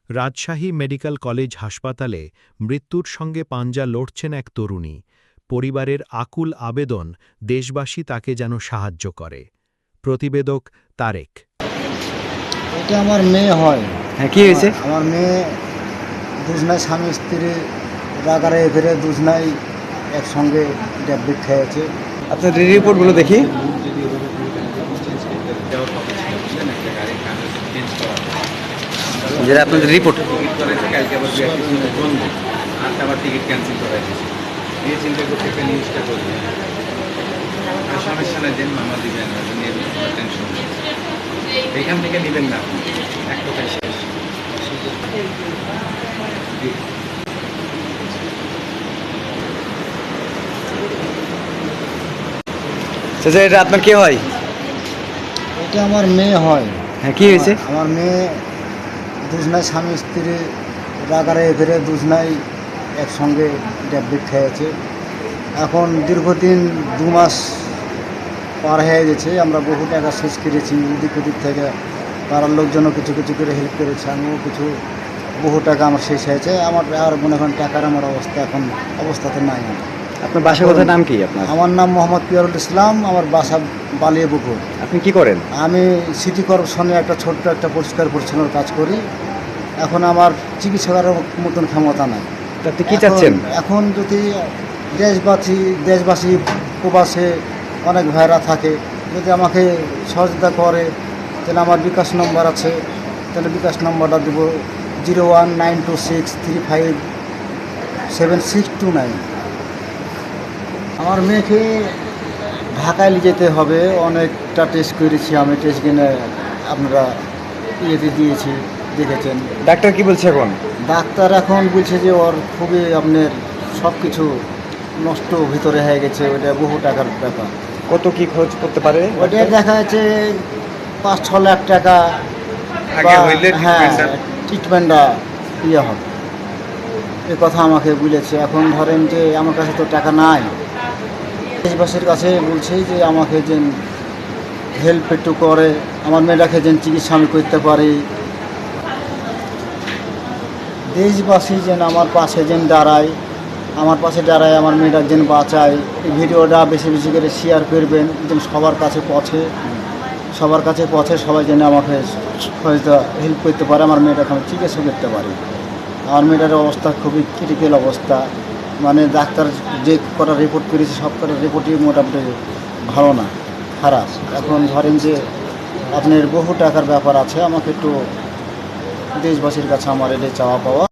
Rajshahi medical college হাসপাতালে মৃত্যুর সঙ্গে পাঞ্জা লড়ছেন এক তরুণী। পরিবারের আকুল আবেদন, দেশবাসী তাকে যেন সাহায্য করে। প্রতিবেদক তারেক। এটা আমার মেয়ে হয়। হ্যাঁ, কি হয়েছে? আমার মেয়ে দুজনায় স্বামী স্ত্রী রাগারে ফেরে দুজনাই একসঙ্গে ট্যাবলেট খেয়েছে। আপনার রিপোর্টগুলো দেখি। যেটা আপনাদের রিপোর্ট টিকিট ক্যান্সেল করা হয়েছে। এই চিন্তা করতে একটা নিউজটা করবে সমস্যা নেই, দেন মামা দিবেন, টেনশন এখান থেকে নেবেন না, এক কথায় শেষ। চাচা, এটা আপনার কে হয়? এটা আমার মেয়ে হয়। হ্যাঁ, কি হয়েছে? আমার মেয়ে দুজনায় স্বামী স্ত্রী রাগারে ফেরে দুজনাই একসঙ্গে ট্যাবলেট খেয়েছে। এখন দীর্ঘদিন 2 মাস পার হয়ে গেছে। আমরা বহু টাকা শেষ করেছি, এদিক ওদিক থেকে পাড়ার লোকজনও কিছু কিছু করে হেল্প করেছে, আমিও কিছু বহু টাকা আমার শেষ হয়েছে। আমার আর মনে করেন টাকার আমার অবস্থাতে নাই। আপনার বাসা কোথায়, নাম কি আপনার? আমার নাম মোহাম্মদ পিয়ারুল ইসলাম, আমার বাসা বালিয়াপুকুর। আপনি কি করেন? আমি সিটি কর্পোরেশনে একটা ছোট্ট একটা পরিষ্কার পরিচ্ছন্নর কাজ করি। এখন আমার চিকিৎসকের মতন ক্ষমতা নাই। আপনি কি চাচ্ছেন? এখন যদি দেশবাসী প্রবাসে অনেক ভাইরা থাকে, যদি আমাকে সহযোগিতা করে, তাহলে আমার বিকাশ নম্বর আছে, তাহলে বিকাশ নম্বরটা দেবো 0192635769। আমার মেয়েকে ঢাকায় নিয়ে যেতে হবে। অনেকটা টেস্ট করেছি আমি, টেস্ট কিনে আপনারা ইয়েতে দিয়েছি, দেখেছেন। ডাক্তার কি বলছে এখন? ডাক্তার এখন বলছে যে ওর খুবই আপনার সব কিছু নষ্ট ভিতরে হয়ে গেছে, ওইটা বহু টাকার ব্যাপার। কত কি খরচ করতে পারে? ওইটা দেখা যাচ্ছে 5-6 লাখ টাকা। হ্যাঁ, ট্রিটমেন্টটা ইয়ে হবে, এ কথা আমাকে বলেছে। এখন ধরেন যে আমার কাছে তো টাকা নাই। দেশবাসীর কাছে বলছি যে আমাকে যেন হেল্প একটু করে, আমার মেয়েটাকে যেন চিকিৎসা আমি করতে পারি। দেশবাসী যেন আমার পাশে যেন দাঁড়ায়, আমার মেয়েটার যেন বাঁচায়। এই ভিডিওটা বেশি বেশি করে শেয়ার করবেন, যেন সবার কাছে পৌঁছে, সবাই যেন আমাকে হয়তো হেল্প করতে পারে, আমার মেয়েটাকে আমি চিকিৎসা করতে পারি। আমার মেয়েটার অবস্থা খুবই ক্রিটিক্যাল অবস্থা, মানে ডাক্তার যে কটা রিপোর্ট করেছে সব কটা রিপোর্টই মোটামুটি ভালো না, খারাপ। এখন ধরেন যে আপনার বহু টাকার ব্যাপার আছে, আমাকে একটু দেশবাসীর কাছে আমার এটা চাওয়া পাওয়া।